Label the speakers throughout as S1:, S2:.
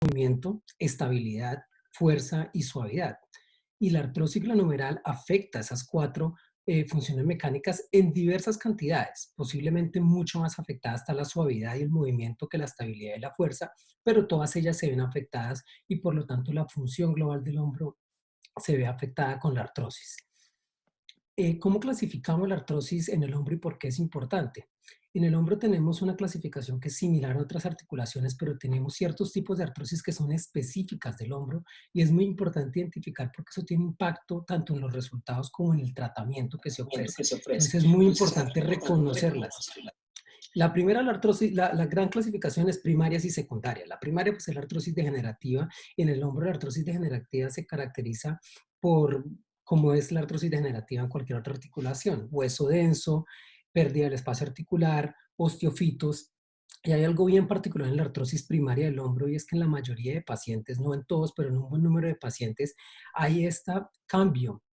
S1: movimiento, estabilidad, fuerza y suavidad. Y la artrosis glenohumeral afecta esas cuatro funciones mecánicas en diversas cantidades, posiblemente mucho más afectada está la suavidad y el movimiento que la estabilidad y la fuerza, pero todas ellas se ven afectadas y por lo tanto la función global del hombro se ve afectada con la artrosis. ¿Cómo clasificamos la artrosis en el hombro y por qué es importante? En el hombro tenemos una clasificación que es similar a otras articulaciones, pero tenemos ciertos tipos de artrosis que son específicas del hombro y es muy importante identificar porque eso tiene impacto tanto en los resultados como en el tratamiento que se ofrece.
S2: Que se ofrece.
S1: Entonces es muy
S2: Entonces es
S1: importante
S2: importante
S1: reconocerlas.
S2: reconocerla.
S1: La primera, la artrosis, la gran clasificación es primarias y secundarias. La primaria pues, es la artrosis degenerativa. En el hombro la artrosis degenerativa se caracteriza por, como es la artrosis degenerativa en cualquier otra articulación, hueso denso, pérdida del espacio articular, osteofitos. Y hay algo bien particular en la artrosis primaria del hombro y es que en la mayoría de pacientes, no en todos, pero en un buen número de pacientes, hay este cambio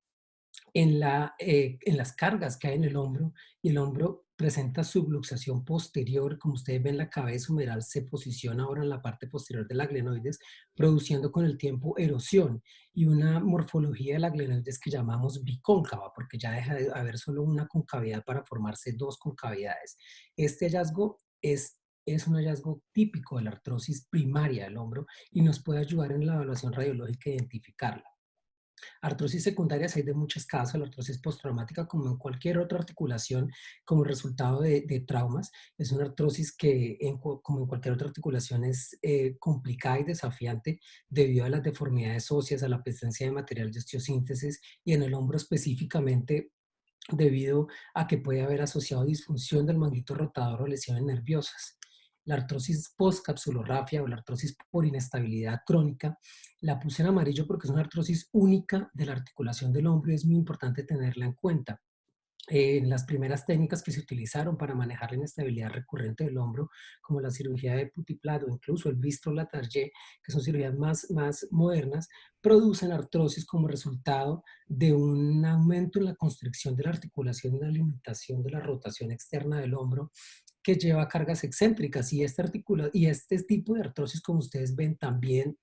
S1: en las cargas que hay en el hombro y el hombro presenta subluxación posterior, como ustedes ven la cabeza humeral se posiciona ahora en la parte posterior de la glenoides, produciendo con el tiempo erosión y una morfología de la glenoides que llamamos bicóncava, porque ya deja de haber solo una concavidad para formarse dos concavidades. Este hallazgo es un hallazgo típico de la artrosis primaria del hombro y nos puede ayudar en la evaluación radiológica a identificarla. Artrosis secundarias hay de muchos casos, la artrosis postraumática como en cualquier otra articulación como resultado de traumas. Es una artrosis que como en cualquier otra articulación es complicada y desafiante debido a las deformidades óseas, a la presencia de material de osteosíntesis y en el hombro específicamente debido a que puede haber asociado disfunción del manguito rotador o lesiones nerviosas. La artrosis postcapsulorrafia o la artrosis por inestabilidad crónica, la puse en amarillo porque es una artrosis única de la articulación del hombro y es muy importante tenerla en cuenta. Las primeras técnicas que se utilizaron para manejar la inestabilidad recurrente del hombro, como la cirugía de Putiplat o incluso el Bistro-Latarjet, que son cirugías más modernas, producen artrosis como resultado de un aumento en la constricción de la articulación y la limitación de la rotación externa del hombro que lleva a cargas excéntricas y este tipo de artrosis, como ustedes ven, también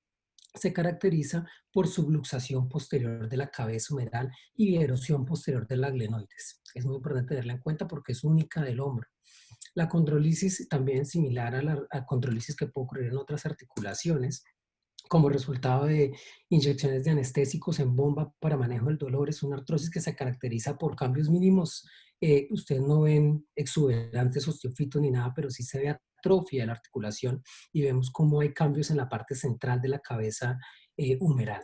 S1: se caracteriza por subluxación posterior de la cabeza humeral y erosión posterior de la glenoides. Es muy importante tenerla en cuenta porque es única del hombro. La condrolisis también similar a la condrolisis que puede ocurrir en otras articulaciones, como resultado de inyecciones de anestésicos en bomba para manejo del dolor. Es una artrosis que se caracteriza por cambios mínimos. Ustedes no ven exuberantes osteofitos ni nada, pero sí se ve atrofia de la articulación y vemos cómo hay cambios en la parte central de la cabeza humeral.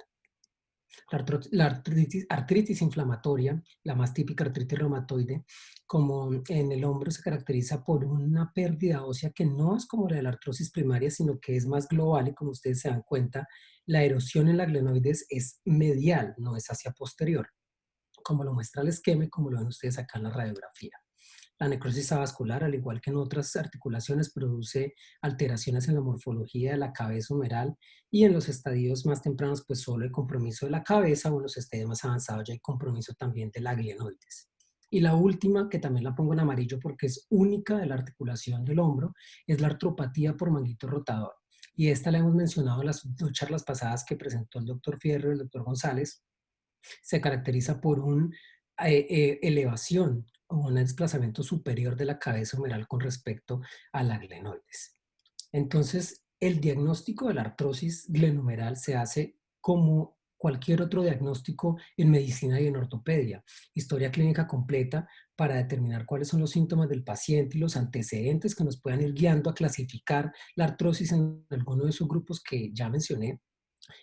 S1: La artritis inflamatoria, la más típica artritis reumatoide, como en el hombro se caracteriza por una pérdida ósea que no es como la de la artrosis primaria, sino que es más global y como ustedes se dan cuenta, la erosión en la glenoides es medial, no es hacia posterior, como lo muestra el esquema y como lo ven ustedes acá en la radiografía. La necrosis avascular, al igual que en otras articulaciones, produce alteraciones en la morfología de la cabeza humeral y en los estadios más tempranos, pues solo hay compromiso de la cabeza o en los estadios más avanzados ya hay compromiso también de la glenoides. Y la última, que también la pongo en amarillo porque es única de la articulación del hombro, es la artropatía por manguito rotador. Y esta la hemos mencionado en las dos charlas pasadas que presentó el doctor Fierro y el doctor González. Se caracteriza por una elevación o un desplazamiento superior de la cabeza humeral con respecto a la glenoides. Entonces, el diagnóstico de la artrosis glenohumeral se hace como cualquier otro diagnóstico en medicina y en ortopedia. Historia clínica completa para determinar cuáles son los síntomas del paciente y los antecedentes que nos puedan ir guiando a clasificar la artrosis en alguno de esos grupos que ya mencioné,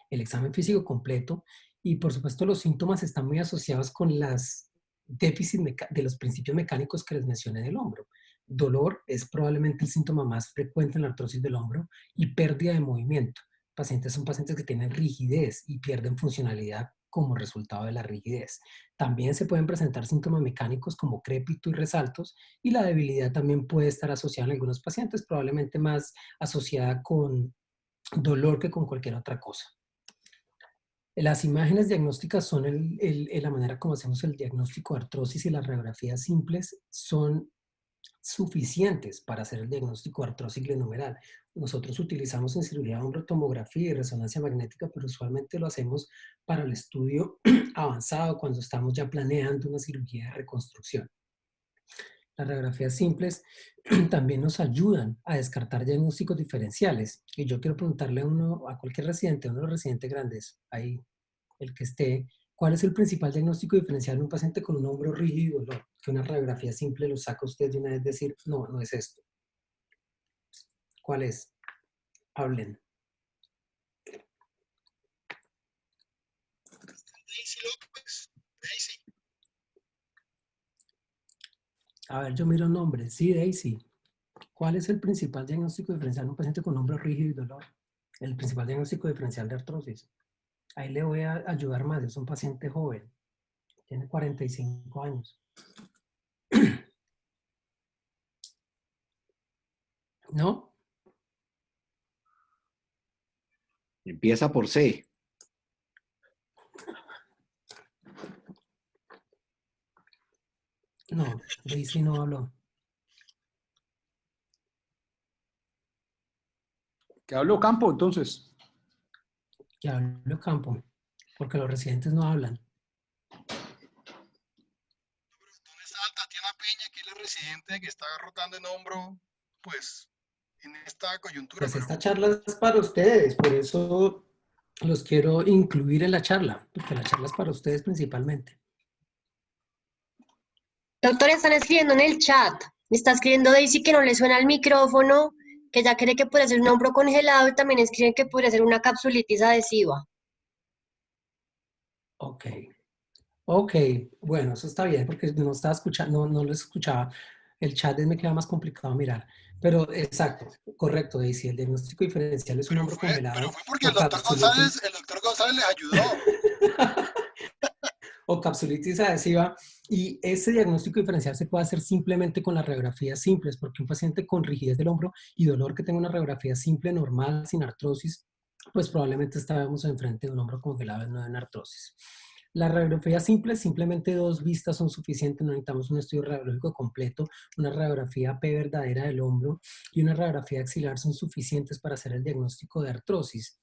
S1: el examen físico completo y por supuesto los síntomas están muy asociados con las déficits de los principios mecánicos que les mencioné del hombro. Dolor es probablemente el síntoma más frecuente en la artrosis del hombro y pérdida de movimiento. Pacientes son pacientes que tienen rigidez y pierden funcionalidad como resultado de la rigidez. También se pueden presentar síntomas mecánicos como crépito y resaltos y la debilidad también puede estar asociada en algunos pacientes, probablemente más asociada con dolor que con cualquier otra cosa. Las imágenes diagnósticas son la manera como hacemos el diagnóstico de artrosis y las radiografías simples son suficientes para hacer el diagnóstico de artrosis glenohumeral. Nosotros utilizamos en cirugía hombro tomografía y resonancia magnética, pero usualmente lo hacemos para el estudio avanzado cuando estamos ya planeando una cirugía de reconstrucción. Las radiografías simples también nos ayudan a descartar diagnósticos diferenciales. Y yo quiero preguntarle a cualquier residente, a uno de los residentes grandes, ahí, el que esté, ¿cuál es el principal diagnóstico diferencial en un paciente con un hombro rígido y dolor? Que una radiografía simple lo saca usted de una vez decir, no, no es esto. ¿Cuál es? Hablen.
S2: Daisy López. Daisy.
S1: A ver, yo miro nombres. Sí, Daisy. ¿Cuál es el principal diagnóstico diferencial en un paciente con hombro rígido y dolor? El principal diagnóstico diferencial de artrosis. Ahí le voy a ayudar más. Es un paciente joven. Tiene 45 años. ¿No?
S3: Empieza por C.
S1: No, Daisy no habló.
S4: ¿Que habló Campo, entonces?
S1: Que habló Campo, porque los residentes no hablan.
S2: ¿Dónde está Tatiana Peña, que es la residente que está rotando en hombro, pues, en esta coyuntura?
S1: Pues esta charla es para ustedes, por eso los quiero incluir en la charla, porque la charla es para ustedes principalmente.
S5: Doctor, están escribiendo en el chat. Me está escribiendo Daisy que no le suena el micrófono, que ya cree que puede ser un hombro congelado y también escriben que puede ser una capsulitis adhesiva.
S1: Ok. Ok, bueno, eso está bien, porque no estaba escuchando, no lo escuchaba. El chat me queda más complicado mirar. Pero exacto, correcto, Daisy, el diagnóstico diferencial es un hombro
S2: Pero
S1: congelado
S2: fue porque
S1: o capsulitis.
S2: el doctor González les ayudó.
S1: O capsulitis adhesiva, y ese diagnóstico diferencial se puede hacer simplemente con las radiografías simples, porque un paciente con rigidez del hombro y dolor que tenga una radiografía simple, normal, sin artrosis, pues probablemente estábamos enfrente de un hombro congelado, no en artrosis. La radiografía simple, simplemente 2 vistas son suficientes, no necesitamos un estudio radiológico completo, una radiografía P verdadera del hombro y una radiografía axilar son suficientes para hacer el diagnóstico de artrosis.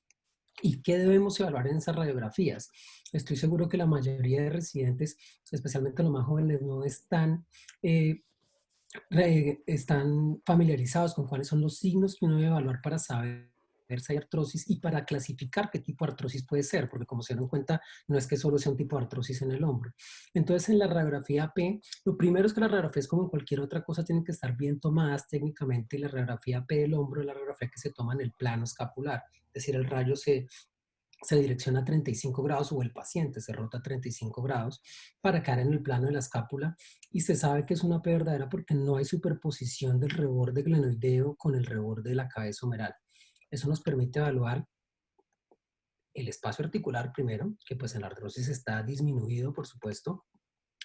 S1: ¿Y qué debemos evaluar en esas radiografías? Estoy seguro que la mayoría de residentes, especialmente los más jóvenes, no están familiarizados con cuáles son los signos que uno debe evaluar para saber si hay artrosis y para clasificar qué tipo de artrosis puede ser, porque como se dan cuenta, no es que solo sea un tipo de artrosis en el hombro. Entonces, en la radiografía P, lo primero es que las radiografías, como en cualquier otra cosa, tienen que estar bien tomadas técnicamente, y la radiografía P del hombro es la radiografía que se toma en el plano escapular, es decir, el rayo se direcciona a 35 grados o el paciente se rota a 35 grados para caer en el plano de la escápula, y se sabe que es una P verdadera porque no hay superposición del reborde glenoideo con el reborde de la cabeza humeral. Eso nos permite evaluar el espacio articular primero, que pues en la artrosis está disminuido, por supuesto,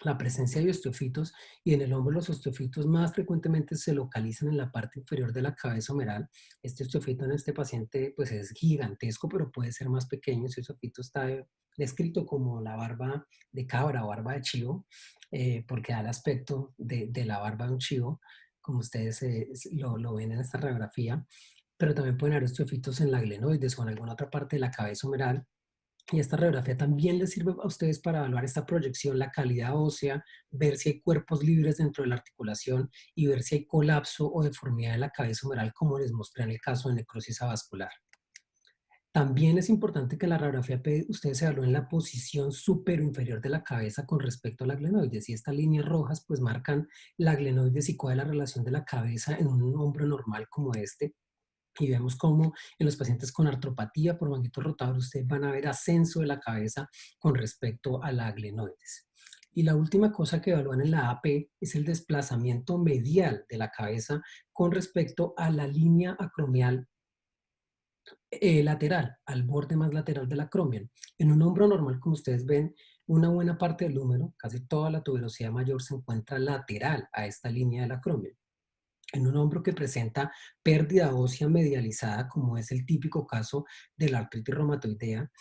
S1: la presencia de osteofitos, y en el hombro los osteofitos más frecuentemente se localizan en la parte inferior de la cabeza humeral. Este osteofito en este paciente pues es gigantesco, pero puede ser más pequeño. Ese osteofito está descrito como la barba de cabra o barba de chivo, porque da el aspecto de la barba de un chivo, como ustedes lo ven en esta radiografía. Pero también pueden haber osteofitos en la glenoides o en alguna otra parte de la cabeza humeral. Y esta radiografía también les sirve a ustedes para evaluar esta proyección, la calidad ósea, ver si hay cuerpos libres dentro de la articulación y ver si hay colapso o deformidad en la cabeza humeral, como les mostré en el caso de necrosis avascular. También es importante que en la radiografía P ustedes evalúen la posición superinferior de la cabeza con respecto a la glenoides. Y estas líneas rojas pues marcan la glenoides y cuál es la relación de la cabeza en un hombro normal como este. Y vemos cómo en los pacientes con artropatía por manguito rotador ustedes van a ver ascenso de la cabeza con respecto a la glenoides. Y la última cosa que evalúan en la AP es el desplazamiento medial de la cabeza con respecto a la línea acromial lateral, al borde más lateral del acromion. En un hombro normal, como ustedes ven, una buena parte del húmero, casi toda la tuberosidad mayor, se encuentra lateral a esta línea del acromion. En un hombro que presenta pérdida ósea medializada, como es el típico caso de la artritis reumatoidea,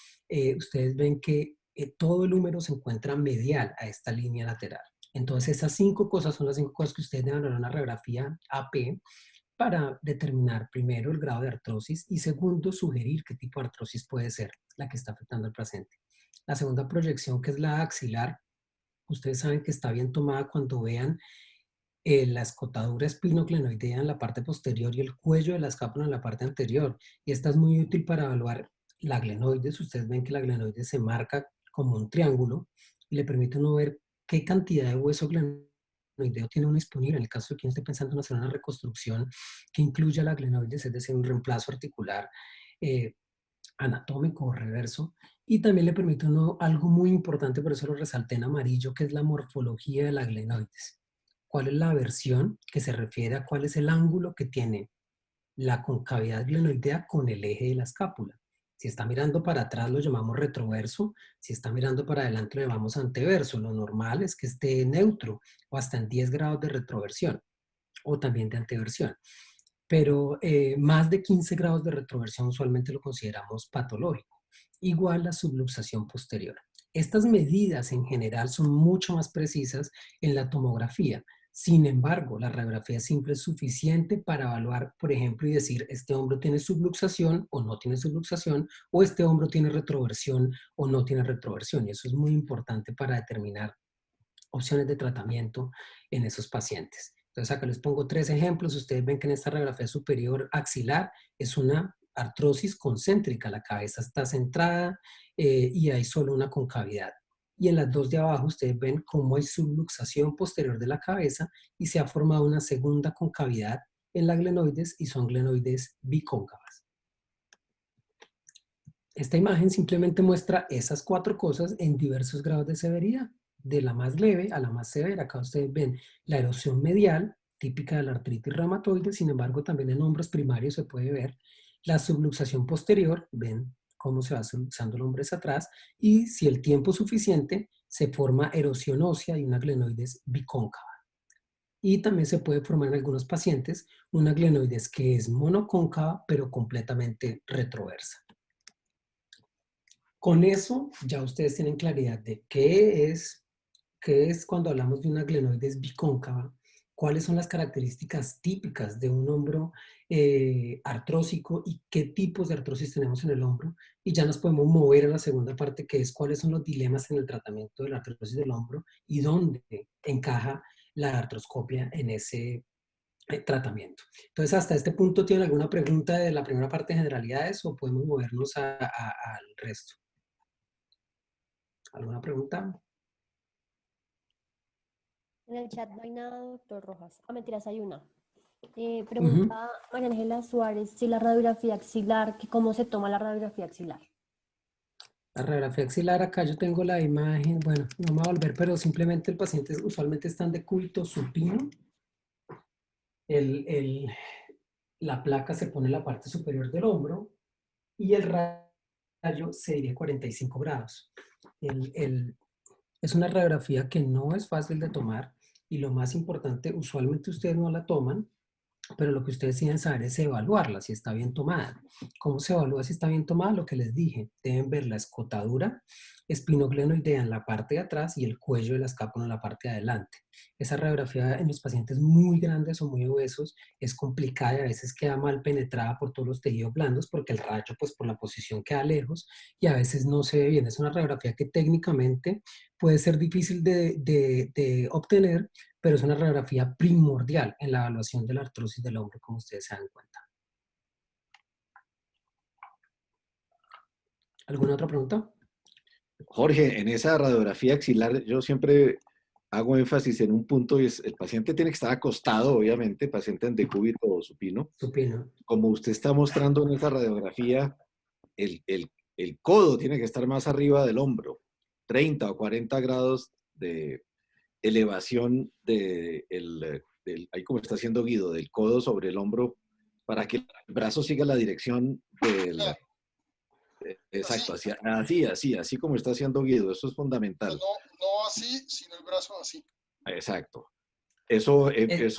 S1: ustedes ven que todo el húmero se encuentra medial a esta línea lateral. Entonces, esas 5 cosas son las 5 cosas que ustedes deben ver en una radiografía AP para determinar primero el grado de artrosis y segundo, sugerir qué tipo de artrosis puede ser la que está afectando al paciente. La segunda proyección, que es la axilar, ustedes saben que está bien tomada cuando vean la escotadura espinoclenoidea en la parte posterior y el cuello de la escápula en la parte anterior. Y esta es muy útil para evaluar la glenoides. Ustedes ven que la glenoides se marca como un triángulo y le permite uno ver qué cantidad de hueso glenoideo tiene uno disponible. En el caso de quien esté pensando en hacer una reconstrucción que incluya la glenoides, es decir, un reemplazo articular anatómico o reverso. Y también le permite a uno algo muy importante, por eso lo resalté en amarillo, que es la morfología de la glenoides. ¿Cuál es la versión que se refiere a cuál es el ángulo que tiene la concavidad glenoidea con el eje de la escápula? Si está mirando para atrás lo llamamos retroverso, si está mirando para adelante lo llamamos anteverso. Lo normal es que esté neutro o hasta en 10 grados de retroversión o también de anteversión. Pero más de 15 grados de retroversión usualmente lo consideramos patológico. Igual la subluxación posterior. Estas medidas en general son mucho más precisas en la tomografía. Sin embargo, la radiografía simple es suficiente para evaluar, por ejemplo, y decir, este hombro tiene subluxación o no tiene subluxación, o este hombro tiene retroversión o no tiene retroversión. Y eso es muy importante para determinar opciones de tratamiento en esos pacientes. Entonces acá les pongo 3 ejemplos. Ustedes ven que en esta radiografía superior axilar es una artrosis concéntrica. La cabeza está centrada y hay solo una concavidad. Y en las 2 de abajo ustedes ven cómo hay subluxación posterior de la cabeza y se ha formado una segunda concavidad en la glenoides y son glenoides bicóncavas. Esta imagen simplemente muestra esas 4 cosas en diversos grados de severidad, de la más leve a la más severa. Acá ustedes ven la erosión medial, típica de la artritis reumatoide, sin embargo también en hombros primarios se puede ver la subluxación posterior, ven cómo se va subluxando el hombro hacia atrás, y si el tiempo es suficiente, se forma erosión ósea y una glenoides bicóncava. Y también se puede formar en algunos pacientes una glenoides que es monocóncava, pero completamente retroversa. Con eso ya ustedes tienen claridad de qué es cuando hablamos de una glenoides bicóncava, cuáles son las características típicas de un hombro artrósico y qué tipos de artrosis tenemos en el hombro. Y ya nos podemos mover a la segunda parte, que es cuáles son los dilemas en el tratamiento de la artrosis del hombro y dónde encaja la artroscopia en ese tratamiento. Entonces, hasta este punto, ¿tienen alguna pregunta de la primera parte de generalidades o podemos movernos al resto? ¿Alguna pregunta?
S6: En el chat no hay nada, doctor Rojas. Ah, mentiras, hay una. Pregunta María Ángela Suárez si la radiografía axilar, que cómo se toma la radiografía axilar.
S1: La radiografía axilar, acá yo tengo la imagen, bueno, no me va a volver, pero simplemente el paciente usualmente está en decúbito supino. La placa se pone en la parte superior del hombro y el rayo se dirige a 45 grados. Es una radiografía que no es fácil de tomar y lo más importante, usualmente ustedes no la toman, pero lo que ustedes tienen que saber es evaluarla, si está bien tomada. ¿Cómo se evalúa si está bien tomada? Lo que les dije, deben ver la escotadura espinoglenoidea en la parte de atrás y el cuello de la escápula en la parte de adelante. Esa radiografía en los pacientes muy grandes o muy obesos es complicada y a veces queda mal penetrada por todos los tejidos blandos porque el rayo, pues por la posición queda lejos y a veces no se ve bien. Es una radiografía que técnicamente puede ser difícil de obtener, pero es una radiografía primordial en la evaluación de la artrosis del hombro, como ustedes se dan cuenta. ¿Alguna otra pregunta?
S3: Jorge, en esa radiografía axilar yo siempre hago énfasis en un punto y es el paciente tiene que estar acostado, obviamente, paciente en decúbito o supino.
S1: Supino.
S3: Como usted está mostrando en esa radiografía, el codo tiene que estar más arriba del hombro, 30 o 40 grados de elevación ahí como está haciendo Guido, del codo sobre el hombro, para que el brazo siga la dirección del... Exacto, así como está haciendo Guido, eso es fundamental.
S2: No así, sino el brazo así.
S3: Exacto. Eso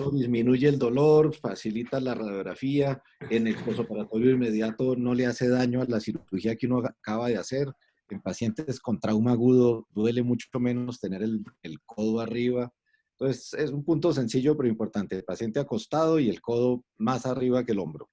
S3: disminuye el dolor, facilita la radiografía, en el posoperatorio inmediato no le hace daño a la cirugía que uno acaba de hacer. En pacientes con trauma agudo duele mucho menos tener el codo arriba Entonces, es un punto sencillo pero importante. El paciente acostado y el codo más arriba que el hombro.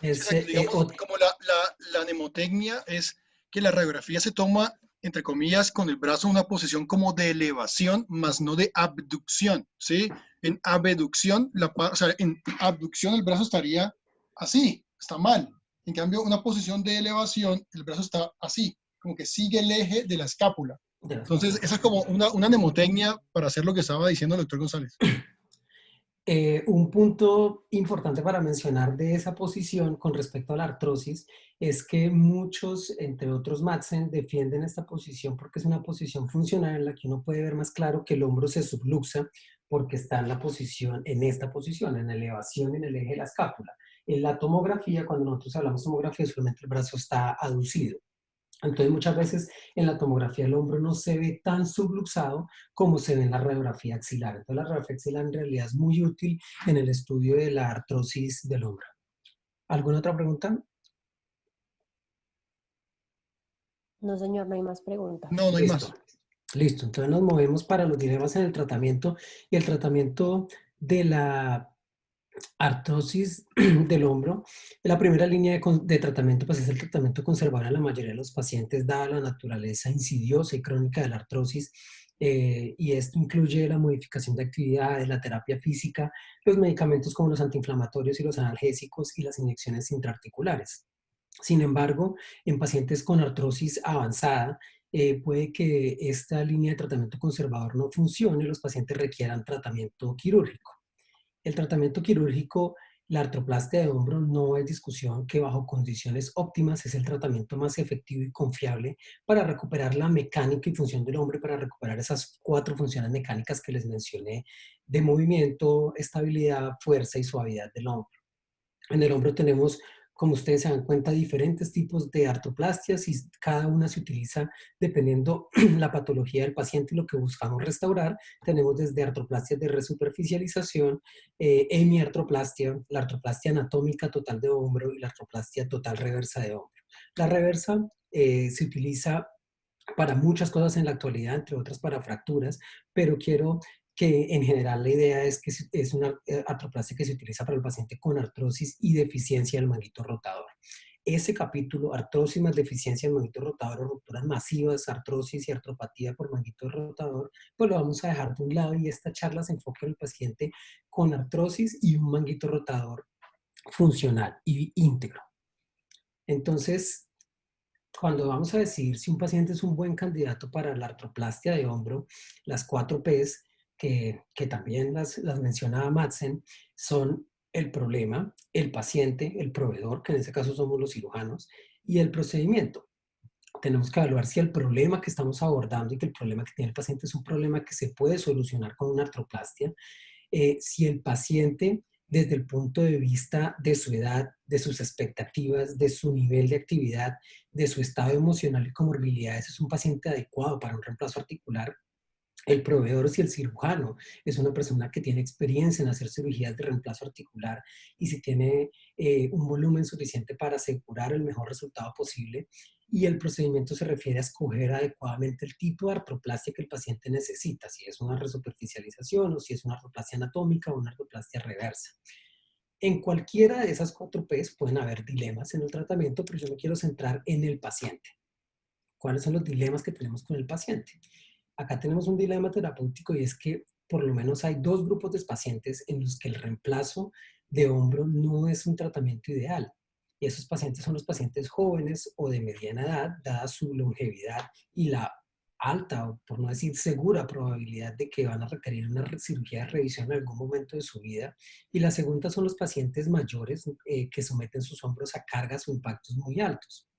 S2: Sí, exacto. Digamos, como la mnemotecnia es que la radiografía se toma, entre comillas, con el brazo en una posición como de elevación, más no de abducción, ¿sí? En abducción, o sea, en abducción el brazo estaría así, está mal. En cambio, una posición de elevación, el brazo está así, como que sigue el eje de la escápula. Entonces, esa es como una mnemotecnia para hacer lo que estaba diciendo el doctor González.
S1: Un punto importante para mencionar de esa posición con respecto a la artrosis es que muchos, entre otros Madsen, defienden esta posición porque es una posición funcional en la que uno puede ver más claro que el hombro se subluxa porque está en la posición, en esta posición, en elevación en el eje de la escápula. En la tomografía, cuando nosotros hablamos de tomografía, solamente el brazo está aducido. Entonces, muchas veces en la tomografía el hombro no se ve tan subluxado como se ve en la radiografía axilar. Entonces, la radiografía axilar en realidad es muy útil en el estudio de la artrosis del hombro. ¿Alguna otra pregunta?
S6: No, señor, no hay más preguntas.
S2: No, no hay
S1: Listo.
S2: más.
S1: Listo. Entonces, nos movemos para los dilemas en el tratamiento. Y el tratamiento de la artrosis del hombro. La primera línea de tratamiento pues, es el tratamiento conservador en la mayoría de los pacientes, dada la naturaleza insidiosa y crónica de la artrosis. Y esto incluye la modificación de actividades, la terapia física, los medicamentos como los antiinflamatorios y los analgésicos y las inyecciones intraarticulares. Sin embargo, en pacientes con artrosis avanzada, puede que esta línea de tratamiento conservador no funcione y los pacientes requieran tratamiento quirúrgico. El tratamiento quirúrgico, la artroplastia de hombro, no hay discusión que bajo condiciones óptimas es el tratamiento más efectivo y confiable para recuperar la mecánica y función del hombro, para recuperar esas 4 funciones mecánicas que les mencioné de movimiento, estabilidad, fuerza y suavidad del hombro. En el hombro tenemos, como ustedes se dan cuenta, diferentes tipos de artroplastias y cada una se utiliza dependiendo la patología del paciente y lo que buscamos restaurar. Tenemos desde artroplastias de resuperficialización, hemiartroplastia, la artroplastia anatómica total de hombro y la artroplastia total reversa de hombro. La reversa se utiliza para muchas cosas en la actualidad, entre otras para fracturas, pero quiero que en general la idea es que es una artroplasia que se utiliza para el paciente con artrosis y deficiencia del manguito rotador. Ese capítulo, artrosis más deficiencia del manguito rotador o rupturas masivas, artrosis y artropatía por manguito rotador, pues lo vamos a dejar de un lado y esta charla se enfoca en el paciente con artrosis y un manguito rotador funcional y íntegro. Entonces, cuando vamos a decir si un paciente es un buen candidato para la artroplastia de hombro, las 4 Ps, que también las mencionaba Madsen, son el problema, el paciente, el proveedor, que en este caso somos los cirujanos, y el procedimiento. Tenemos que evaluar si el problema que estamos abordando y que el problema que tiene el paciente es un problema que se puede solucionar con una artroplastia, si el paciente, desde el punto de vista de su edad, de sus expectativas, de su nivel de actividad, de su estado emocional y comorbilidades, es un paciente adecuado para un reemplazo articular. El proveedor, si el cirujano es una persona que tiene experiencia en hacer cirugías de reemplazo articular y si tiene un volumen suficiente para asegurar el mejor resultado posible. Y el procedimiento se refiere a escoger adecuadamente el tipo de artroplastia que el paciente necesita, si es una resuperficialización o si es una artroplastia anatómica o una artroplastia reversa. En cualquiera de esas 4 P's pueden haber dilemas en el tratamiento, pero yo me quiero centrar en el paciente. ¿Cuáles son los dilemas que tenemos con el paciente? Acá tenemos un dilema terapéutico y es que por lo menos hay 2 grupos de pacientes en los que el reemplazo de hombro no es un tratamiento ideal. Y esos pacientes son los pacientes jóvenes o de mediana edad, dada su longevidad y la alta, o por no decir segura, probabilidad de que van a requerir una cirugía de revisión en algún momento de su vida. Y la segunda son los pacientes mayores que someten sus hombros a cargas o impactos muy altos,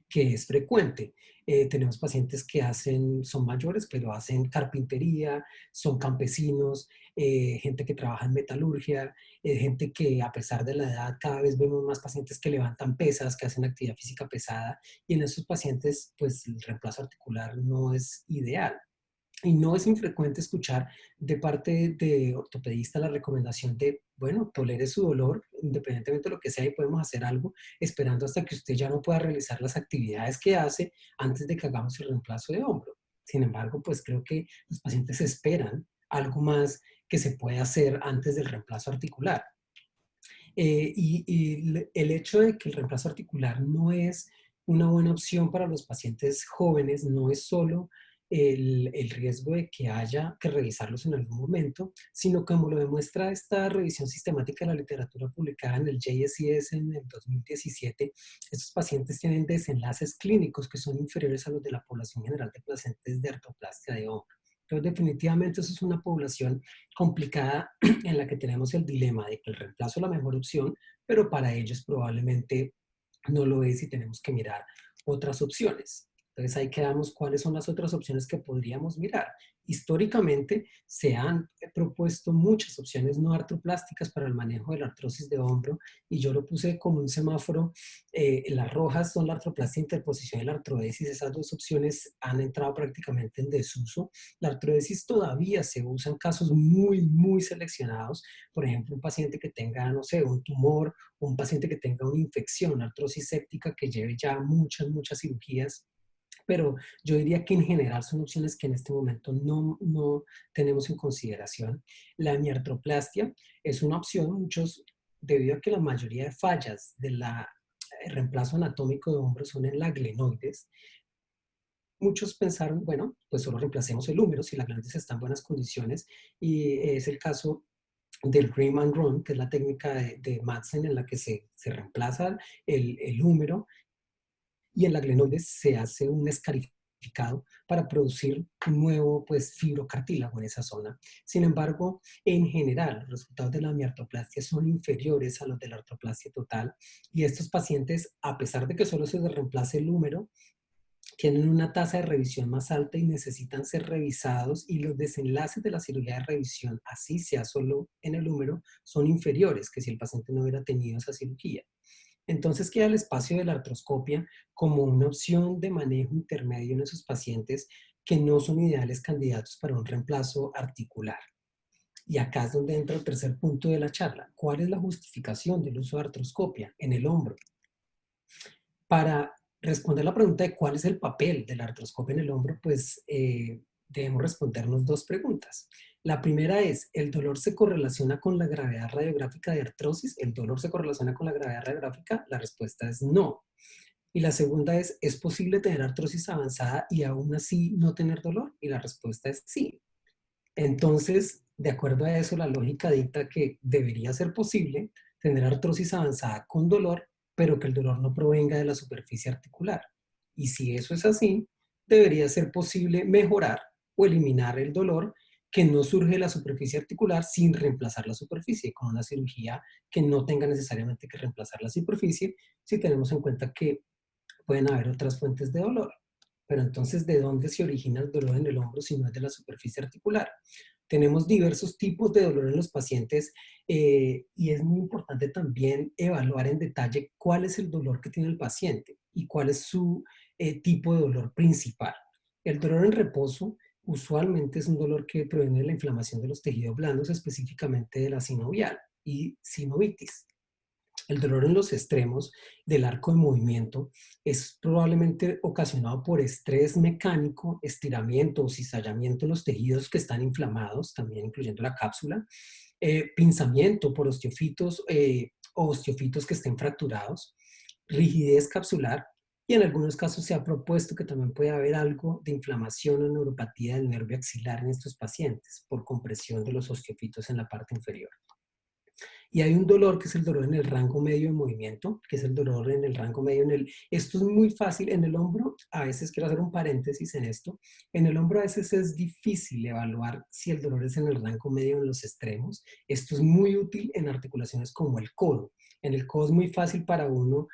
S1: que es frecuente. Tenemos pacientes que son mayores, pero hacen carpintería, son campesinos, gente que trabaja en metalurgia, gente que a pesar de la edad cada vez vemos más pacientes que levantan pesas, que hacen actividad física pesada, y en esos pacientes pues el reemplazo articular no es ideal. Y no es infrecuente escuchar de parte de ortopedista la recomendación de, bueno, tolere su dolor, independientemente de lo que sea, y podemos hacer algo, esperando hasta que usted ya no pueda realizar las actividades que hace antes de que hagamos el reemplazo de hombro. Sin embargo, pues creo que los pacientes esperan algo más que se puede hacer antes del reemplazo articular. Y el hecho de que el reemplazo articular no es una buena opción para los pacientes jóvenes no es solo el riesgo de que haya que revisarlos en algún momento, sino como lo demuestra esta revisión sistemática de la literatura publicada en el JSCS en el 2017, estos pacientes tienen desenlaces clínicos que son inferiores a los de la población general de pacientes de artroplastia de hombro. Entonces, definitivamente, eso es una población complicada en la que tenemos el dilema de que el reemplazo es la mejor opción, pero para ellos probablemente no lo es y tenemos que mirar otras opciones. Entonces ahí quedamos cuáles son las otras opciones que podríamos mirar. Históricamente se han propuesto muchas opciones no artroplásticas para el manejo de la artrosis de hombro y yo lo puse como un semáforo. Las rojas son la artroplastia, interposición y la artrodesis. Esas dos opciones han entrado prácticamente en desuso. La artrodesis todavía se usa en casos muy, muy seleccionados. Por ejemplo, un paciente que tenga, no sé, un tumor, o un paciente que tenga una infección, una artrosis séptica que lleve ya muchas, muchas cirugías. Pero yo diría que en general son opciones que en este momento no tenemos en consideración. La miartroplastia es una opción, muchos, debido a que la mayoría de fallas del reemplazo anatómico de hombros son en la glenoides. Muchos pensaron, bueno, pues solo reemplacemos el húmero si la glenoides está en buenas condiciones, y es el caso del Rim and Run, que es la técnica de Madsen en la que se reemplaza el húmero y en la glenoides se hace un escarificado para producir un nuevo pues, fibrocartílago en esa zona. Sin embargo, en general, los resultados de la miartroplastia son inferiores a los de la artroplastia total y estos pacientes, a pesar de que solo se reemplace el húmero, tienen una tasa de revisión más alta y necesitan ser revisados y los desenlaces de la cirugía de revisión, así sea solo en el húmero, son inferiores que si el paciente no hubiera tenido esa cirugía. Entonces queda el espacio de la artroscopia como una opción de manejo intermedio en esos pacientes que no son ideales candidatos para un reemplazo articular. Y acá es donde entra el tercer punto de la charla. ¿Cuál es la justificación del uso de artroscopia en el hombro? Para responder la pregunta de cuál es el papel de la artroscopia en el hombro, pues debemos respondernos dos preguntas. La primera es, ¿el dolor se correlaciona con la gravedad radiográfica de artrosis? ¿El dolor se correlaciona con la gravedad radiográfica? La respuesta es no. Y la segunda ¿es posible tener artrosis avanzada y aún así no tener dolor? Y la respuesta es sí. Entonces, de acuerdo a eso, la lógica dicta que debería ser posible tener artrosis avanzada con dolor, pero que el dolor no provenga de la superficie articular. Y si eso es así, debería ser posible mejorar o eliminar el dolor que no surge de la superficie articular sin reemplazar la superficie, con una cirugía que no tenga necesariamente que reemplazar la superficie, si tenemos en cuenta que pueden haber otras fuentes de dolor. Pero entonces, ¿de dónde se origina el dolor en el hombro si no es de la superficie articular? Tenemos diversos tipos de dolor en los pacientes y es muy importante también evaluar en detalle cuál es el dolor que tiene el paciente y cuál es su tipo de dolor principal. El dolor en reposo usualmente es un dolor que proviene de la inflamación de los tejidos blandos, específicamente de la sinovial y sinovitis. El dolor en los extremos del arco de movimiento es probablemente ocasionado por estrés mecánico, estiramiento o cizallamiento en los tejidos que están inflamados, también incluyendo la cápsula, pinzamiento por osteofitos o osteofitos que estén fracturados, rigidez capsular y en algunos casos se ha propuesto que también puede haber algo de inflamación o neuropatía del nervio axilar en estos pacientes por compresión de los osteofitos en la parte inferior. Y hay un dolor que es el dolor en el rango medio de movimiento, que es el dolor en el rango medio esto es muy fácil en el hombro. A veces quiero hacer un paréntesis en esto. En el hombro a veces es difícil evaluar si el dolor es en el rango medio o en los extremos. Esto es muy útil en articulaciones como el codo. En el codo es muy fácil para uno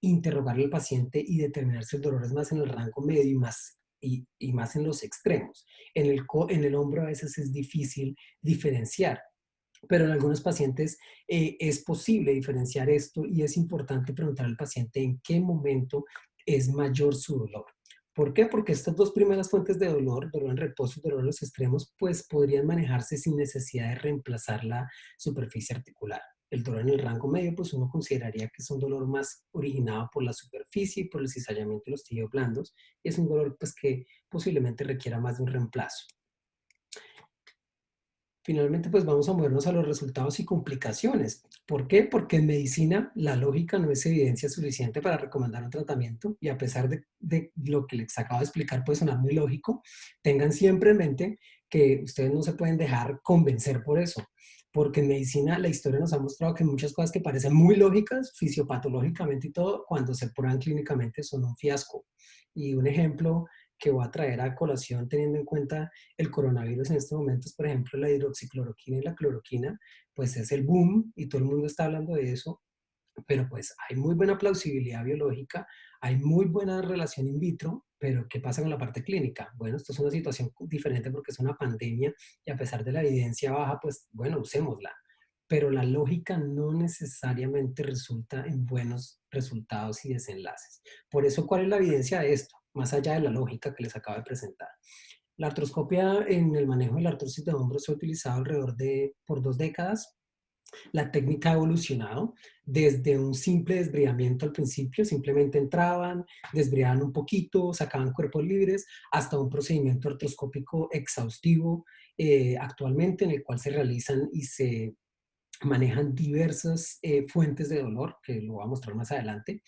S1: interrogarle al paciente y determinar si el dolor es más en el rango medio y más en los extremos. En el hombro a veces es difícil diferenciar. Pero en algunos pacientes es posible diferenciar esto y es importante preguntar al paciente en qué momento es mayor su dolor. ¿Por qué? Porque estas dos primeras fuentes de dolor en reposo y dolor en los extremos, pues podrían manejarse sin necesidad de reemplazar la superficie articular. El dolor en el rango medio, pues uno consideraría que es un dolor más originado por la superficie y por el cizallamiento de los tejidos blandos. Y es un dolor pues que posiblemente requiera más de un reemplazo. Finalmente, pues vamos a movernos a los resultados y complicaciones. ¿Por qué? Porque en medicina la lógica no es evidencia suficiente para recomendar un tratamiento y a pesar de lo que les acabo de explicar puede sonar muy lógico, tengan siempre en mente que ustedes no se pueden dejar convencer por eso. Porque en medicina la historia nos ha mostrado que muchas cosas que parecen muy lógicas, fisiopatológicamente y todo, cuando se prueban clínicamente son un fiasco. Y un ejemplo que voy a traer a colación teniendo en cuenta el coronavirus en estos momentos, por ejemplo, la hidroxicloroquina y la cloroquina, pues es el boom y todo el mundo está hablando de eso, pero pues hay muy buena plausibilidad biológica, hay muy buena relación in vitro, pero ¿qué pasa con la parte clínica? Bueno, esto es una situación diferente porque es una pandemia y a pesar de la evidencia baja, pues bueno, usémosla. Pero la lógica no necesariamente resulta en buenos resultados y desenlaces. Por eso, ¿cuál es la evidencia de esto? Más allá de la lógica que les acabo de presentar. La artroscopia en el manejo de la artrosis de hombros se ha utilizado alrededor de por 2 décadas. La técnica ha evolucionado desde un simple desbridamiento al principio, simplemente entraban, desbridaban un poquito, sacaban cuerpos libres, hasta un procedimiento artroscópico exhaustivo actualmente en el cual se realizan y se manejan diversas fuentes de dolor, que lo voy a mostrar más adelante.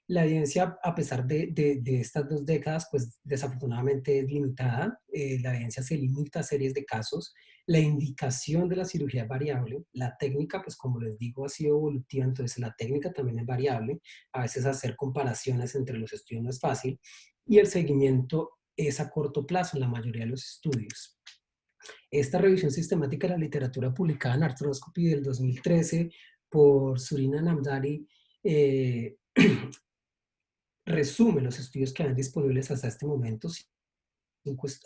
S1: La evidencia, a pesar de estas 2 décadas, pues desafortunadamente es limitada. La evidencia se limita a series de casos. La indicación de la cirugía es variable. La técnica, pues como les digo, ha sido evolutiva, entonces la técnica también es variable. A veces hacer comparaciones entre los estudios no es fácil. Y el seguimiento es a corto plazo en la mayoría de los estudios. Esta revisión sistemática de la literatura publicada en Arthroscopy del 2013 por Surina Namdari resume los estudios que eran disponibles hasta este momento,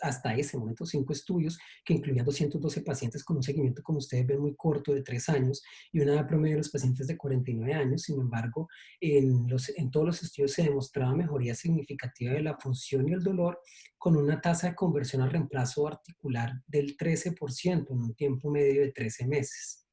S1: hasta ese momento, 5 estudios que incluían 212 pacientes con un seguimiento, como ustedes ven, muy corto de 3 años y una edad promedio de los pacientes de 49 años. Sin embargo, en todos los estudios se demostraba mejoría significativa de la función y el dolor con una tasa de conversión al reemplazo articular del 13% en un tiempo medio de 13 meses.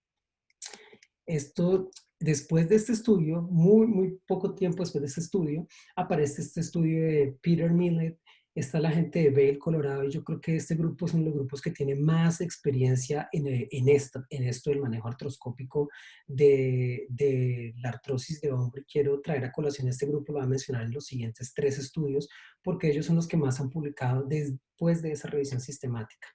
S1: Esto, después de este estudio, muy poco tiempo después de este estudio, aparece este estudio de Peter Millett. Está la gente de Vail, Colorado, y yo creo que este grupo son los grupos que tienen más experiencia en esto del manejo artroscópico de la artrosis de hombro. Y quiero traer a colación este grupo, lo voy a mencionar en los siguientes 3 estudios, porque ellos son los que más han publicado después de esa revisión sistemática.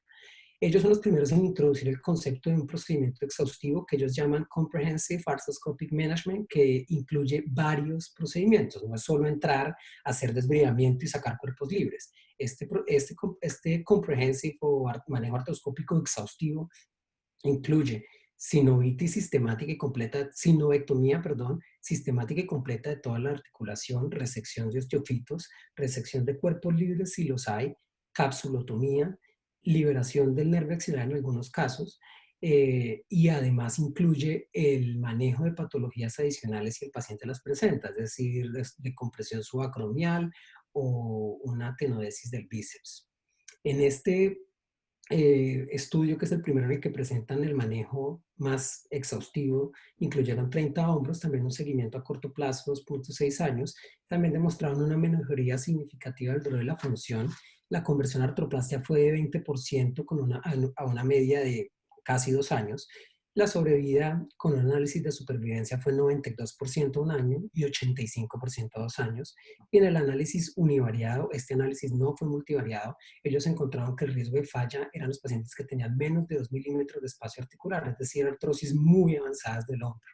S1: Ellos son los primeros en introducir el concepto de un procedimiento exhaustivo que ellos llaman Comprehensive Arthroscopic Management, que incluye varios procedimientos. No es solo entrar, hacer desbridamiento y sacar cuerpos libres. Este Comprehensive o manejo artroscópico exhaustivo incluye sinovectomía sistemática y completa de toda la articulación, resección de osteofitos, resección de cuerpos libres si los hay, capsulotomía, liberación del nervio axilar en algunos casos, y además incluye el manejo de patologías adicionales si el paciente las presenta, es decir, de compresión subacromial o una tenodesis del bíceps. En este estudio, que es el primero en el que presentan el manejo más exhaustivo, incluyeron 30 hombros, también un seguimiento a corto plazo, 2.6 años, también demostraron una mejoría significativa del dolor de la función. La conversión a artroplastia fue de 20% a una media de casi 2 años. La sobrevida con un análisis de supervivencia fue 92% a 1 año y 85% a 2 años. Y en el análisis univariado, este análisis no fue multivariado, ellos encontraron que el riesgo de falla eran los pacientes que tenían menos de 2 milímetros de espacio articular, es decir, artrosis muy avanzadas del hombro.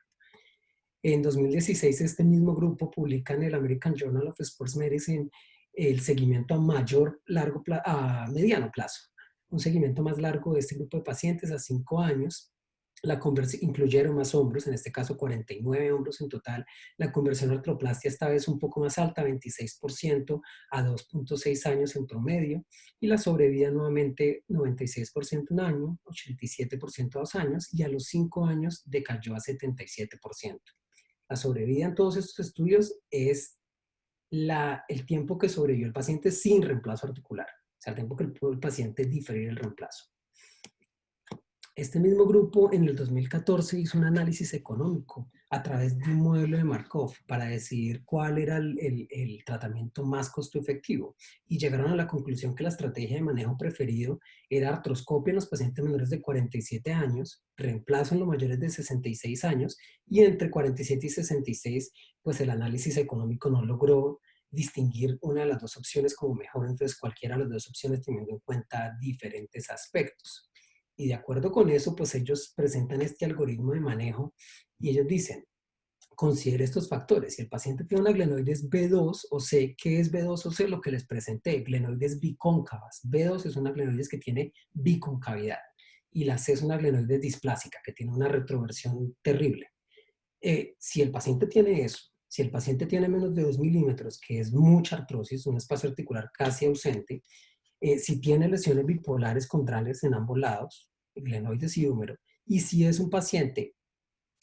S1: En 2016, este mismo grupo publica en el American Journal of Sports Medicine el seguimiento a mediano plazo, un seguimiento más largo de este grupo de pacientes a 5 años. Incluyeron más hombros, en este caso 49 hombros en total. La conversión a artroplastia esta vez un poco más alta, 26% a 2.6 años en promedio. Y la sobrevida nuevamente 96% un año, 87% a 2 años, y a los 5 años decayó a 77%. La sobrevida en todos estos estudios es el tiempo que sobrevivió el paciente sin reemplazo articular, o sea, el tiempo que el paciente diferir el reemplazo. Este mismo grupo en el 2014 hizo un análisis económico a través de un modelo de Markov para decidir cuál era el tratamiento más costo efectivo y llegaron a la conclusión que la estrategia de manejo preferido era artroscopia en los pacientes menores de 47 años, reemplazo en los mayores de 66 años y entre 47 y 66 pues el análisis económico no logró distinguir una de las dos opciones como mejor, entonces cualquiera de las dos opciones teniendo en cuenta diferentes aspectos. Y de acuerdo con eso, pues ellos presentan este algoritmo de manejo y ellos dicen, considere estos factores. Si el paciente tiene una glenoides B2 o C, ¿qué es B2 o C? Lo que les presenté, glenoides bicóncavas. B2 es una glenoides que tiene biconcavidad y la C es una glenoides displásica que tiene una retroversión terrible. Si el paciente tiene eso, si el paciente tiene menos de 2 milímetros, que es mucha artrosis, un espacio articular casi ausente, si tiene lesiones bipolares condrales en ambos lados, glenoides y húmero, y si es un paciente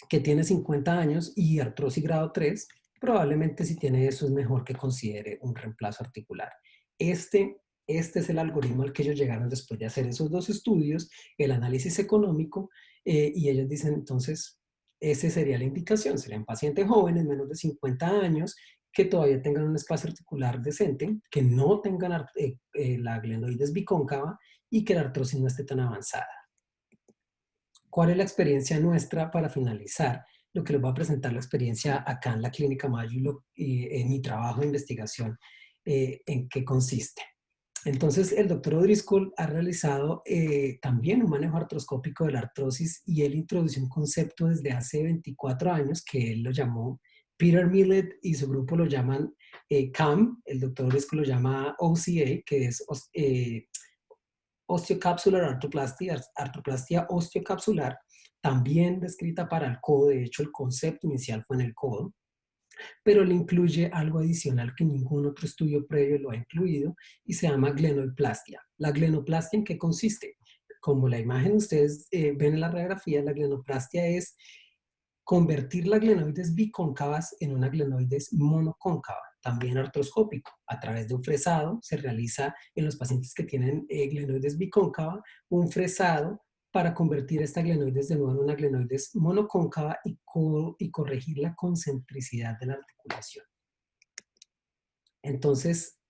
S1: que tiene 50 años y artrosis grado 3, probablemente si tiene eso es mejor que considere un reemplazo articular. Este es el algoritmo al que ellos llegaron después de hacer esos dos estudios, el análisis económico, y ellos dicen entonces, esa sería la indicación, serían pacientes jóvenes, menos de 50 años, que todavía tengan un espacio articular decente, que no tengan la glenoides bicóncava y que la artrosis no esté tan avanzada. ¿Cuál es la experiencia nuestra para finalizar? Lo que les voy a presentar la experiencia acá en la Clínica Mayo y en mi trabajo de investigación, en qué consiste. Entonces, el doctor O'Driscoll ha realizado también un manejo artroscópico de la artrosis y él introdujo un concepto desde hace 24 años que él lo llamó, Peter Millett y su grupo lo llaman CAM, el doctor O'Driscoll lo llama OCA, que es osteocapsular artroplastia osteocapsular, también descrita para el codo, de hecho el concepto inicial fue en el codo, pero le incluye algo adicional que ningún otro estudio previo lo ha incluido y se llama glenoidplastia. ¿La glenoidplastia en qué consiste? Como la imagen ustedes ven en la radiografía, la glenoidplastia es convertir las glenoides bicóncavas en una glenoides monocóncava, también artroscópico. A través de un fresado se realiza en los pacientes que tienen glenoides bicóncava un fresado para convertir esta glenoides de nuevo en una glenoides monocóncava y corregir la concentricidad de la articulación. Entonces,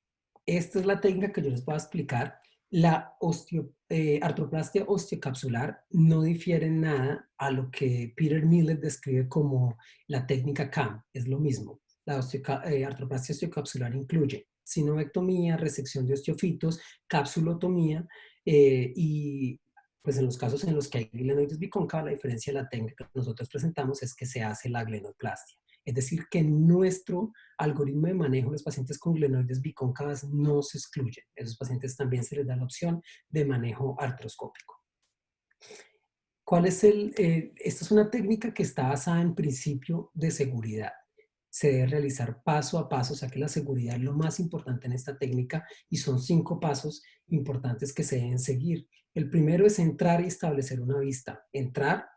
S1: esta es la técnica que yo les voy a explicar. La artroplastia osteocapsular no difiere en nada a lo que Peter Millett describe como la técnica CAM, es lo mismo. La artroplastia osteocapsular incluye sinovectomía, resección de osteofitos, capsulotomía y pues en los casos en los que hay glenoides bicóncava, la diferencia de la técnica que nosotros presentamos es que se hace la glenoidplastia. Es decir, que nuestro algoritmo de manejo de los pacientes con glenoides bicóncavas no se excluyen. A esos pacientes también se les da la opción de manejo artroscópico. ¿Cuál es esta es una técnica que está basada en principio de seguridad. Se debe realizar paso a paso, o sea que la seguridad es lo más importante en esta técnica y son 5 pasos importantes que se deben seguir. El primero es entrar y establecer una vista. Entrar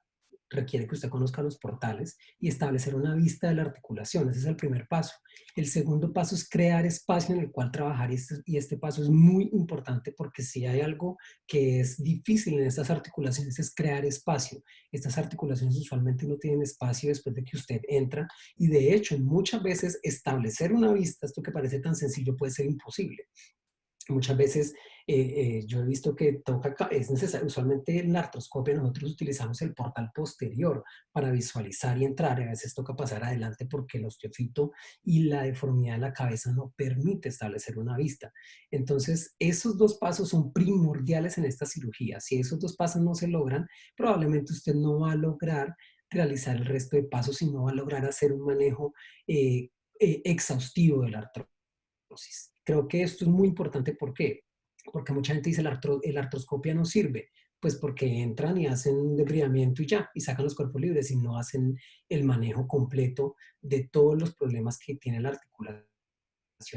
S1: requiere que usted conozca los portales y establecer una vista de la articulación. Ese es el primer paso. El segundo paso es crear espacio en el cual trabajar y este paso es muy importante porque si hay algo que es difícil en estas articulaciones es crear espacio. Estas articulaciones usualmente no tienen espacio después de que usted entra y de hecho muchas veces establecer una vista, esto que parece tan sencillo, puede ser imposible. Muchas veces yo he visto que es necesario, usualmente en la artroscopia nosotros utilizamos el portal posterior para visualizar y entrar, y a veces toca pasar adelante porque el osteofito y la deformidad de la cabeza no permite establecer una vista. Entonces, esos 2 pasos son primordiales en esta cirugía. Si esos 2 pasos no se logran, probablemente usted no va a lograr realizar el resto de pasos y no va a lograr hacer un manejo exhaustivo de la artrosis. Creo que esto es muy importante. ¿Por qué? Porque mucha gente dice la artroscopia no sirve. Pues porque entran y hacen un debridamiento y ya, y sacan los cuerpos libres y no hacen el manejo completo de todos los problemas que tiene la articulación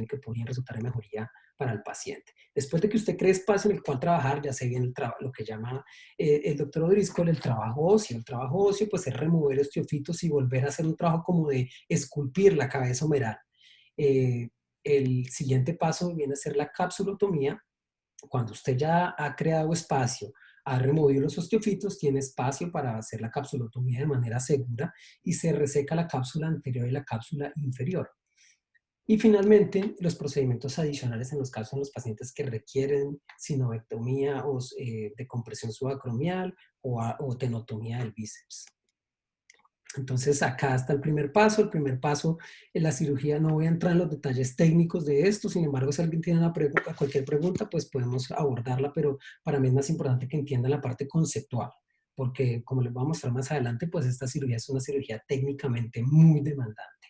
S1: que podrían resultar en mejoría para el paciente. Después de que usted cree espacio en el cual trabajar, ya se viene lo que llama el doctor O'Driscoll el trabajo óseo. El trabajo óseo pues es remover osteofitos y volver a hacer un trabajo como de esculpir la cabeza humeral. El siguiente paso viene a ser la capsulotomía. Cuando usted ya ha creado espacio, Ha removido los osteofitos, tiene espacio para hacer la capsulotomía de manera segura y se reseca la cápsula anterior y la cápsula inferior. Y finalmente, los procedimientos adicionales en los casos de los pacientes que requieren sinovectomía o de compresión subacromial o tenotomía del bíceps. Entonces, acá está el primer paso. El primer paso en la cirugía, no voy a entrar en los detalles técnicos de esto, sin embargo, si alguien tiene una pregunta, cualquier pregunta, pues podemos abordarla, pero para mí es más importante que entiendan la parte conceptual, porque como les voy a mostrar más adelante, pues esta cirugía es una cirugía técnicamente muy demandante.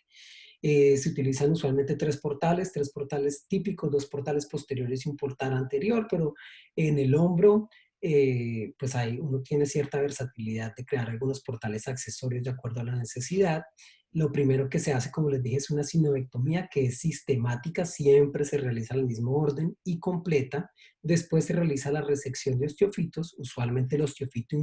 S1: Se utilizan usualmente tres portales típicos, 2 portales posteriores y un portal anterior, pero en el hombro, pues uno tiene cierta versatilidad de crear algunos portales accesorios de acuerdo a la necesidad. Lo primero que se hace, como les dije, es una sinovectomía que es sistemática, siempre se realiza en el mismo orden y completa. Después se realiza la resección de osteofitos, usualmente el osteofito